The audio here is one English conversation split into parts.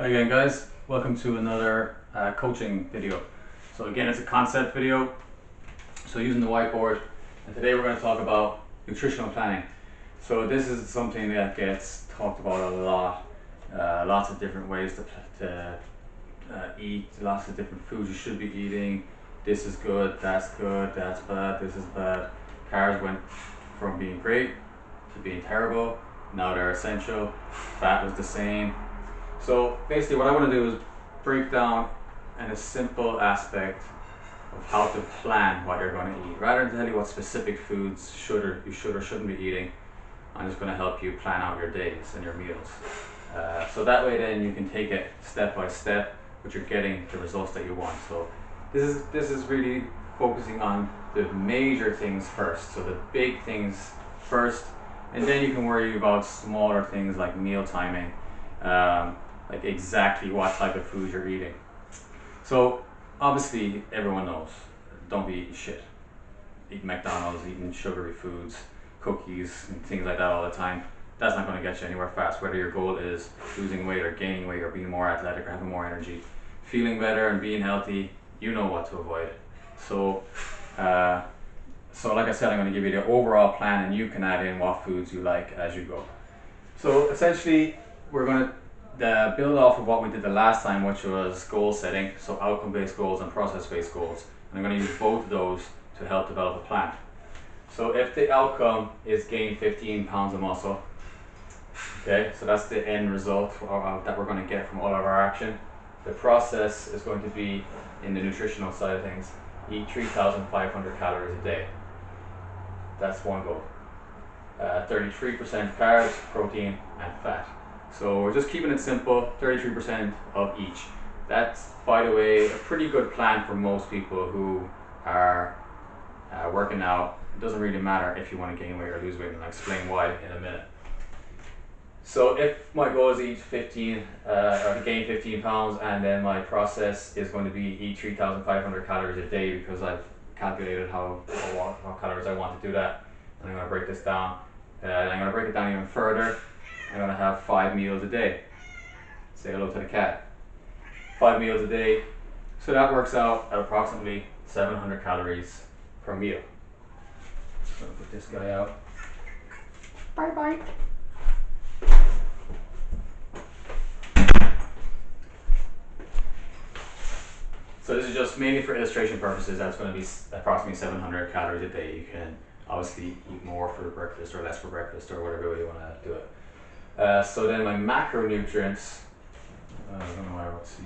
Hi again guys, welcome to another coaching video. So again, it's a concept video, so using the whiteboard, and today we're going to talk about nutritional planning. So this is something that gets talked about a lot, lots of different ways to eat, lots of different foods you should be eating. This is good, that's bad, this is bad. Carbs went from being great to being terrible, now they're essential. Fat was the same. So basically what I want to do is break down in a simple aspect of how to plan what you're going to eat. Rather than tell you what specific foods you should or shouldn't be eating, I'm just going to help you plan out your days and your meals. So that way then you can take it step by step, but you're getting the results that you want. So this is really focusing on the major things first. So the big things first, and then you can worry about smaller things like meal timing. Like exactly what type of food you're eating. So obviously everyone knows, don't be eating shit. Eating McDonald's, eating sugary foods, cookies and things like that all the time. That's not going to get you anywhere fast. Whether your goal is losing weight or gaining weight or being more athletic or having more energy, feeling better and being healthy, you know what to avoid. So like I said, I'm going to give you the overall plan and you can add in what foods you like as you go. So essentially we're going to build off of what we did the last time, which was goal setting, so outcome-based goals and process-based goals. And I'm going to use both of those to help develop a plan. So if the outcome is gain 15 pounds of muscle, okay, so that's the end result that we're going to get from all of our action. The process is going to be in the nutritional side of things. Eat 3,500 calories a day. That's one goal. 33% carbs, protein, and fat. So we're just keeping it simple, 33% of each. That's, by the way, a pretty good plan for most people who are working out. It doesn't really matter if you want to gain weight or lose weight, and I'll explain why in a minute. So if my goal is to eat 15, or to gain 15 pounds, and then my process is going to be eat 3,500 calories a day because I've calculated how calories I want to do that, and I'm going to break this down. And I'm going to break it down even further. I'm going to have 5 meals a day. Say hello to the cat. 5 meals a day. So that works out at approximately 700 calories per meal. So I'm going to put this guy out. Bye bye. So this is just mainly for illustration purposes. That's going to be approximately 700 calories a day. You can obviously eat more for breakfast or less for breakfast or whatever way you want to do it. So then my macronutrients, I don't know why I wrote C.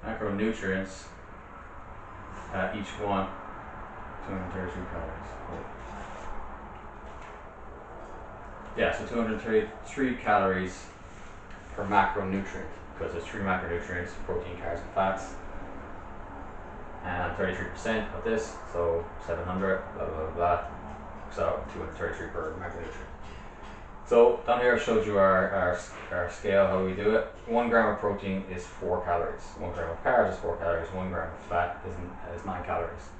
Macronutrients, each one 233 calories. Cool. Yeah, so 233 calories per macronutrient, because there's 3 macronutrients: protein, carbs, and fats. And 33% of this, so 700, blah blah blah blah. So 233 per macronutrient. So down here I showed you our scale, how we do it. 1 gram of protein is 4 calories. 1 gram of carbs is 4 calories. 1 gram of fat is 9 calories.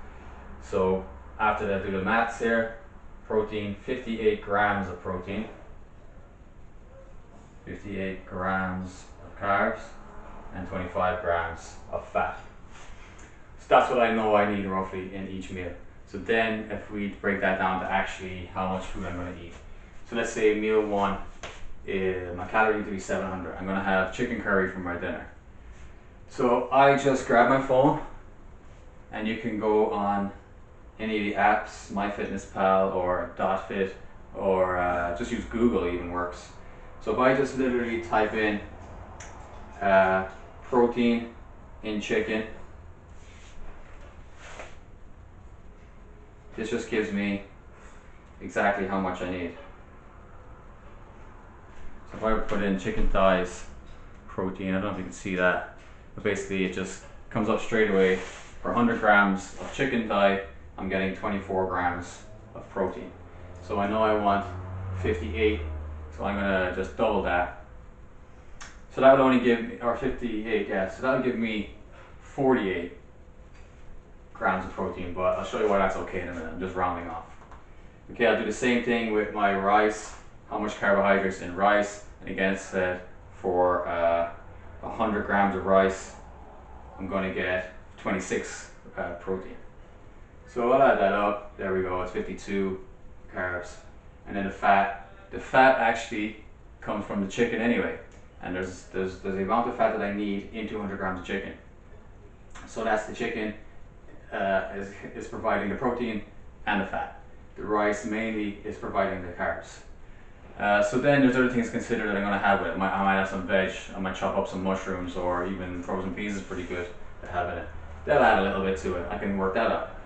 So after that, do the maths here. Protein, 58 grams of protein. 58 grams of carbs and 25 grams of fat. So that's what I know I need roughly in each meal. So then if we break that down to actually how much food I'm going to eat. So let's say meal 1, my calorie need to be 700. I'm going to have chicken curry for my dinner. So I just grab my phone, and you can go on any of the apps, MyFitnessPal or .fit, or just use Google, even works. So if I just literally type in protein in chicken, this just gives me exactly how much I need. So if I put in chicken thighs, protein, I don't know if you can see that, but basically it just comes up straight away. For 100 grams of chicken thigh, I'm getting 24 grams of protein. So I know I want 58, so I'm gonna just double that. So that would only give me, or 58, yeah, so that would give me 48 grams of protein, but I'll show you why that's okay in a minute. I'm just rounding off. Okay, I'll do the same thing with my rice, how much carbohydrates in rice, and again it said for 100 grams of rice I'm going to get 26 protein. So I'll add that up. There we go. It's 52 carbs. And then the fat actually comes from the chicken anyway. And there's the amount of fat that I need in 200 grams of chicken. So that's the chicken is providing the protein and the fat. The rice mainly is providing the carbs. So then there's other things to consider that I'm going to have with it. I might have some veg, I might chop up some mushrooms, or even frozen peas is pretty good to have in it. That'll add a little bit to it. I can work that out.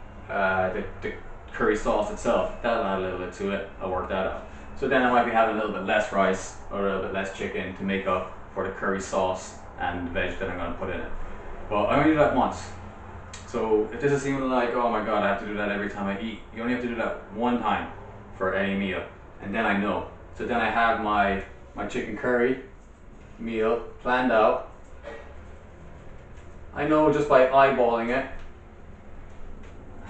The curry sauce itself, that'll add a little bit to it. I'll work that out. So then I might be having a little bit less rice or a little bit less chicken to make up for the curry sauce and veg that I'm going to put in it. But I only do that once. So if this is seeming like, oh my god, I have to do that every time I eat, you only have to do that one time for any meal, and then I know. So then I have my chicken curry meal planned out. I know just by eyeballing it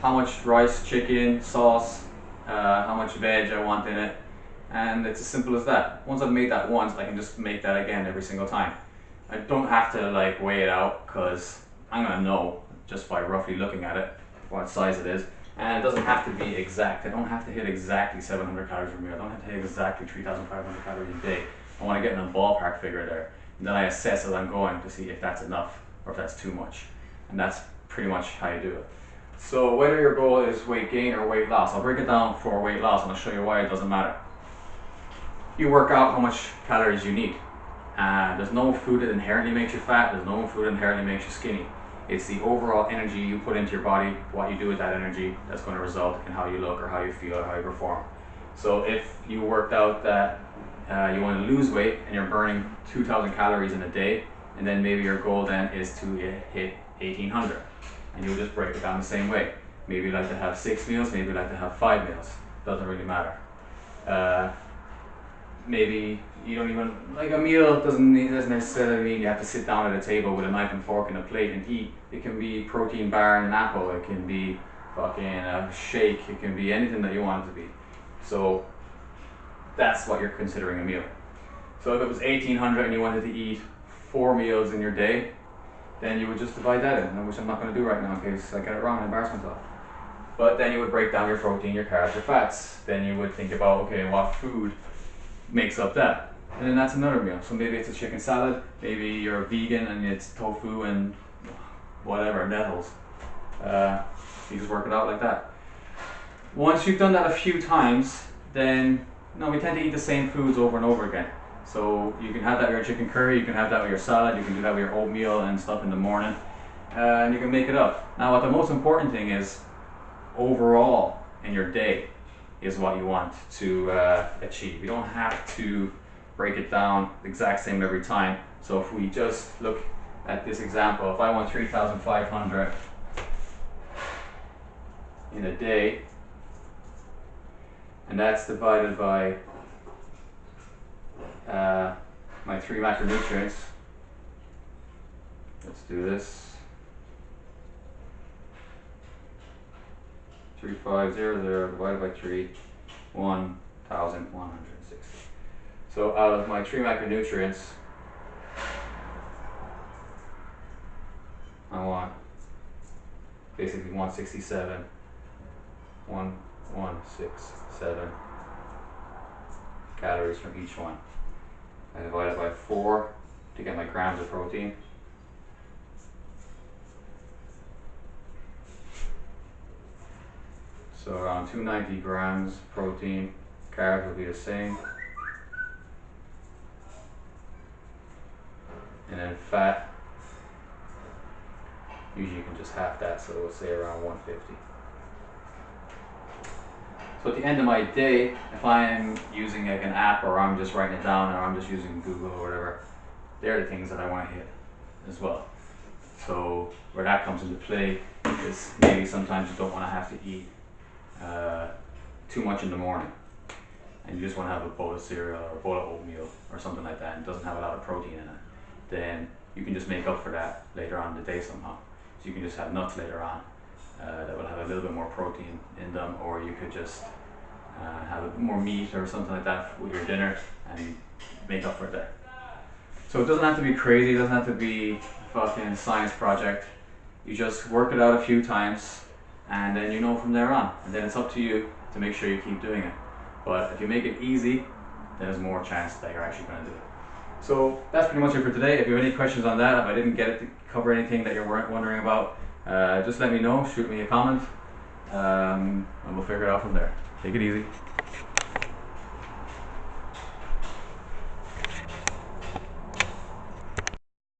how much rice, chicken, sauce, how much veg I want in it, and it's as simple as that. Once I've made that once, I can just make that again every single time. I don't have to like weigh it out, because I'm gonna know just by roughly looking at it what size it is. And it doesn't have to be exact. I don't have to hit exactly 700 calories per meal. I don't have to hit exactly 3,500 calories a day. I want to get in a ballpark figure there. And then I assess as I'm going to see if that's enough or if that's too much. And that's pretty much how you do it. So whether your goal is weight gain or weight loss, I'll break it down for weight loss and I'll show you why it doesn't matter. You work out how much calories you need. There's no food that inherently makes you fat. There's no food that inherently makes you skinny. It's the overall energy you put into your body, what you do with that energy, that's going to result in how you look or how you feel or how you perform. So if you worked out that you want to lose weight and you're burning 2,000 calories in a day, and then maybe your goal then is to hit 1,800, and you'll just break it down the same way. Maybe you like to have 6 meals, maybe you like to have 5 meals. Doesn't really matter. Maybe you don't even, like a meal doesn't necessarily mean you have to sit down at a table with a knife and fork and a plate and eat. It can be protein bar and an apple, it can be fucking a shake, it can be anything that you want it to be. So that's what you're considering a meal. So if it was 1,800 and you wanted to eat 4 meals in your day, then you would just divide that in, which I'm not going to do right now in case I get it wrong and embarrass myself. But then you would break down your protein, your carbs, your fats. Then you would think about, okay, what food makes up that, and then that's another meal. So maybe it's a chicken salad, maybe you're a vegan and it's tofu and whatever, nettles. You just work it out like that. Once you've done that a few times, then we tend to eat the same foods over and over again. So you can have that with your chicken curry, you can have that with your salad, you can do that with your oatmeal and stuff in the morning, and you can make it up. Now what the most important thing is, overall in your day, is what you want to achieve. You don't have to break it down the exact same every time. So if we just look at this example, if I want 3,500 in a day, and that's divided by my 3 macronutrients. Let's do this. 3,500 divided by 3, 1,160. So out of my 3 macronutrients, I want basically 167 calories from each one. I divide it by 4 to get my grams of protein. So around 290 grams protein. Carbs will be the same. And then fat, usually you can just half that, so we'll say around 150. So at the end of my day, if I'm using like an app, or I'm just writing it down, or I'm just using Google or whatever, they're the things that I want to hit as well. So where that comes into play is maybe sometimes you don't want to have to eat too much in the morning, and you just want to have a bowl of cereal or a bowl of oatmeal or something like that, and it doesn't have a lot of protein in it. Then you can just make up for that later on in the day somehow. So you can just have nuts later on that will have a little bit more protein in them, or you could just have a bit more meat or something like that with your dinner and make up for it there. So it doesn't have to be crazy, it doesn't have to be a fucking science project. You just work it out a few times and then you know from there on. And then it's up to you to make sure you keep doing it. But if you make it easy, then there's more chance that you're actually going to do it. So that's pretty much it for today. If you have any questions on that, if I didn't get it to cover anything that you're wondering about, just let me know, shoot me a comment, and we'll figure it out from there. Take it easy.